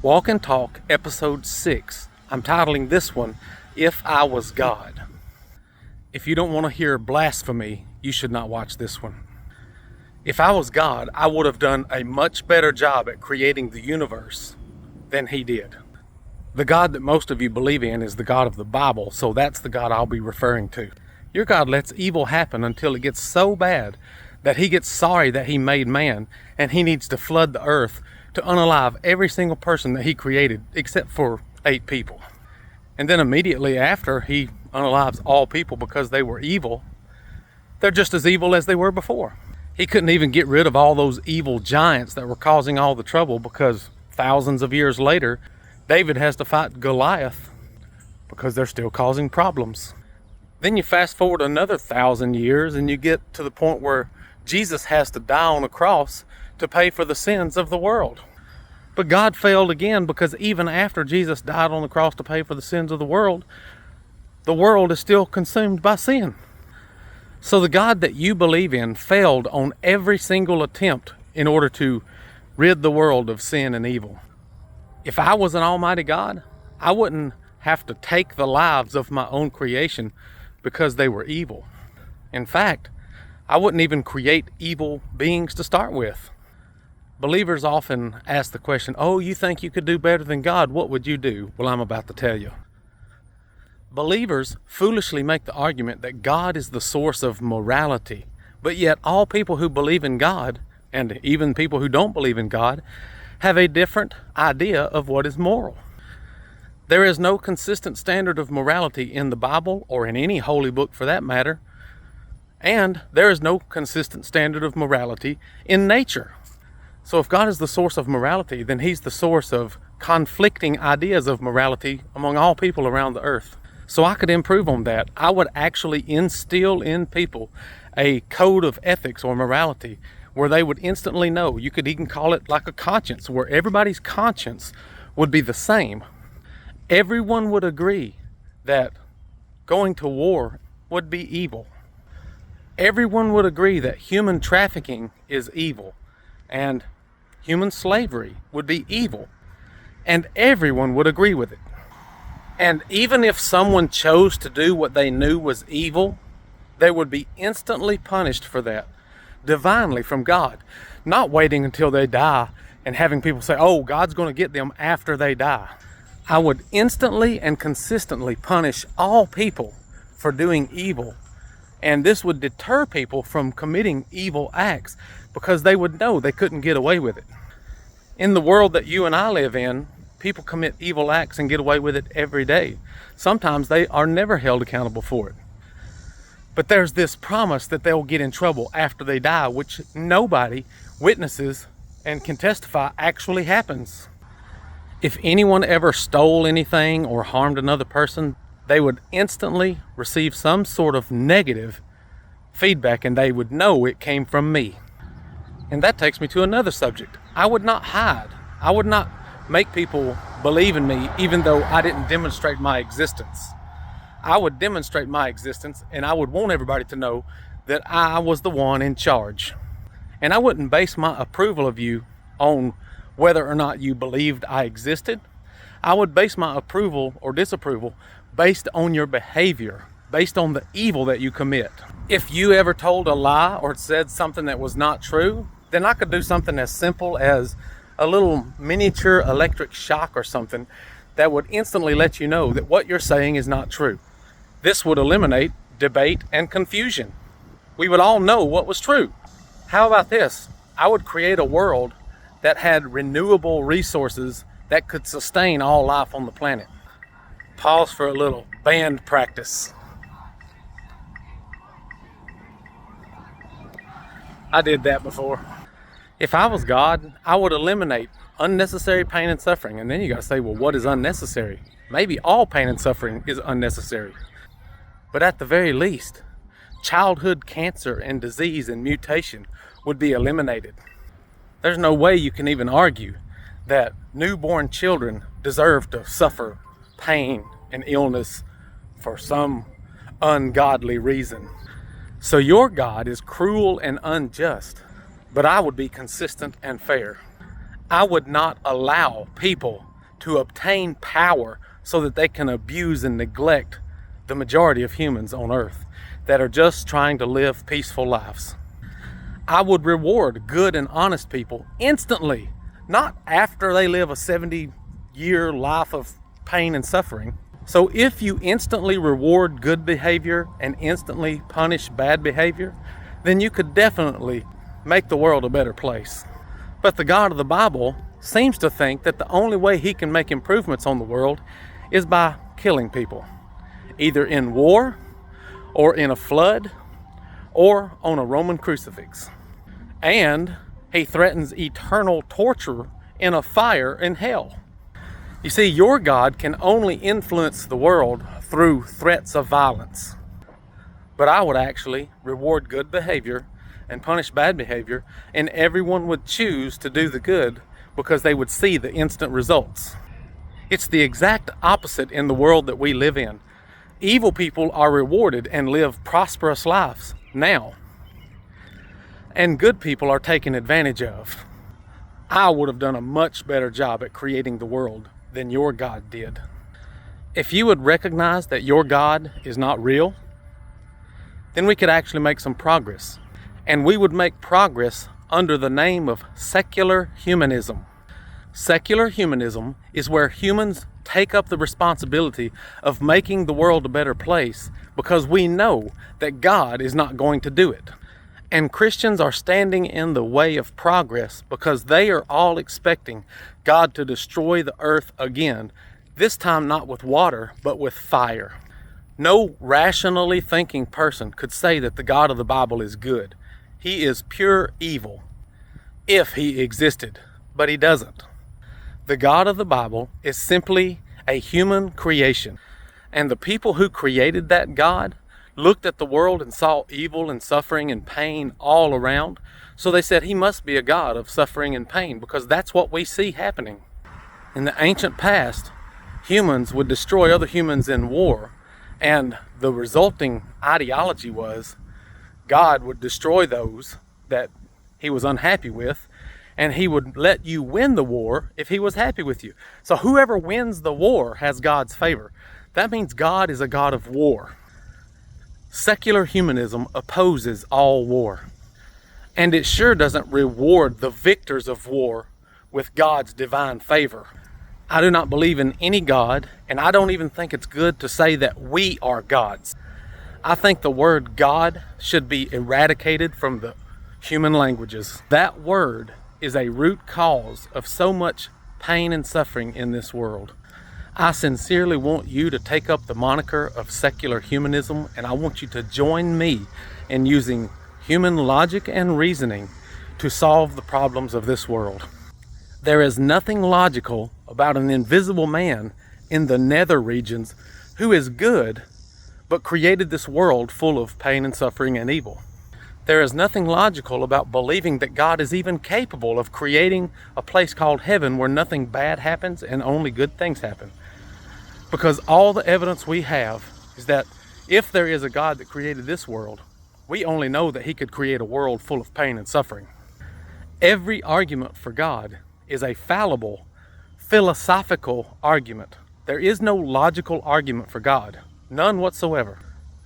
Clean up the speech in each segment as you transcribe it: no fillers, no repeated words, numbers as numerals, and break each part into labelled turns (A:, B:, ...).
A: Walk and Talk, Episode 6. I'm titling this one, If I Was God. If you don't want to hear blasphemy, you should not watch this one. If I was God, I would have done a much better job at creating the universe than he did. The God that most of you believe in is the God of the Bible, so that's the God I'll be referring to. Your God lets evil happen until it gets so bad that he gets sorry that he made man, and he needs to flood the earth to unalive every single person that he created, except for 8 people. And then immediately after he unalives all people because they were evil, they're just as evil as they were before. He couldn't even get rid of all those evil giants that were causing all the trouble, because thousands of years later, David has to fight Goliath because they're still causing problems. Then you fast forward another 1,000 years and you get to the point where Jesus has to die on a cross to pay for the sins of the world. But God failed again, because even after Jesus died on the cross to pay for the sins of the world is still consumed by sin. So the God that you believe in failed on every single attempt in order to rid the world of sin and evil. If I was an almighty God, I wouldn't have to take the lives of my own creation because they were evil. In fact, I wouldn't even create evil beings to start with. Believers often ask the question, oh, you think you could do better than God? What would you do? Well, I'm about to tell you. Believers foolishly make the argument that God is the source of morality, but yet all people who believe in God, and even people who don't believe in God, have a different idea of what is moral. There is no consistent standard of morality in the Bible, or in any holy book for that matter, and there is no consistent standard of morality in nature. So if God is the source of morality, then he's the source of conflicting ideas of morality among all people around the earth. So I could improve on that. I would actually instill in people a code of ethics or morality where they would instantly know. You could even call it like a conscience, where everybody's conscience would be the same. Everyone would agree that going to war would be evil. Everyone would agree that human trafficking is evil, and human slavery would be evil, and everyone would agree with it. And even if someone chose to do what they knew was evil, they would be instantly punished for that, divinely from God, not waiting until they die and having people say, oh, God's going to get them after they die. I would instantly and consistently punish all people for doing evil, and this would deter people from committing evil acts because they would know they couldn't get away with it. In the world that you and I live in, people commit evil acts and get away with it every day. Sometimes they are never held accountable for it. But there's this promise that they'll get in trouble after they die, which nobody witnesses and can testify actually happens. If anyone ever stole anything or harmed another person, they would instantly receive some sort of negative feedback, and they would know it came from me. And that takes me to another subject. I would not hide. I would not make people believe in me even though I didn't demonstrate my existence. I would demonstrate my existence, and I would want everybody to know that I was the one in charge. And I wouldn't base my approval of you on whether or not you believed I existed. I would base my approval or disapproval based on your behavior, based on the evil that you commit. If you ever told a lie or said something that was not true, then I could do something as simple as a little miniature electric shock or something that would instantly let you know that what you're saying is not true. This would eliminate debate and confusion. We would all know what was true. How about this? I would create a world that had renewable resources that could sustain all life on the planet. Pause for a little band practice. I did that before. If I was God, I would eliminate unnecessary pain and suffering. And then you got to say, well, what is unnecessary? Maybe all pain and suffering is unnecessary. But at the very least, childhood cancer and disease and mutation would be eliminated. There's no way you can even argue that newborn children deserve to suffer pain and illness for some ungodly reason. So your God is cruel and unjust, but I would be consistent and fair. I would not allow people to obtain power so that they can abuse and neglect the majority of humans on earth that are just trying to live peaceful lives. I would reward good and honest people instantly, not after they live a 70-year life of pain and suffering. So if you instantly reward good behavior and instantly punish bad behavior, then you could definitely make the world a better place. But the God of the Bible seems to think that the only way he can make improvements on the world is by killing people, either in war or in a flood or on a Roman crucifix. And he threatens eternal torture in a fire in hell. You see, your God can only influence the world through threats of violence. But I would actually reward good behavior and punish bad behavior, and everyone would choose to do the good because they would see the instant results. It's the exact opposite in the world that we live in. Evil people are rewarded and live prosperous lives now, and good people are taken advantage of. I would have done a much better job at creating the world than your God did. If you would recognize that your God is not real, then we could actually make some progress. And we would make progress under the name of secular humanism. Secular humanism is where humans take up the responsibility of making the world a better place because we know that God is not going to do it. And Christians are standing in the way of progress because they are all expecting God to destroy the earth again, this time not with water, but with fire. No rationally thinking person could say that the God of the Bible is good. He is pure evil, if he existed, but he doesn't. The God of the Bible is simply a human creation, and the people who created that God looked at the world and saw evil and suffering and pain all around, so they said he must be a God of suffering and pain because that's what we see happening. In the ancient past, humans would destroy other humans in war, and the resulting ideology was God would destroy those that he was unhappy with, and he would let you win the war if he was happy with you. So whoever wins the war has God's favor. That means God is a God of war. Secular humanism opposes all war, and it sure doesn't reward the victors of war with God's divine favor. I do not believe in any God, and I don't even think it's good to say that we are gods. I think the word God should be eradicated from the human languages. That word is a root cause of so much pain and suffering in this world. I sincerely want you to take up the moniker of secular humanism, and I want you to join me in using human logic and reasoning to solve the problems of this world. There is nothing logical about an invisible man in the nether regions who is good but created this world full of pain and suffering and evil. There is nothing logical about believing that God is even capable of creating a place called heaven where nothing bad happens and only good things happen. Because all the evidence we have is that if there is a God that created this world, we only know that he could create a world full of pain and suffering. Every argument for God is a fallible, philosophical argument. There is no logical argument for God. None whatsoever.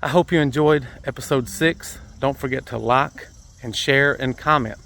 A: I hope you enjoyed episode 6. Don't forget to like and share and comment.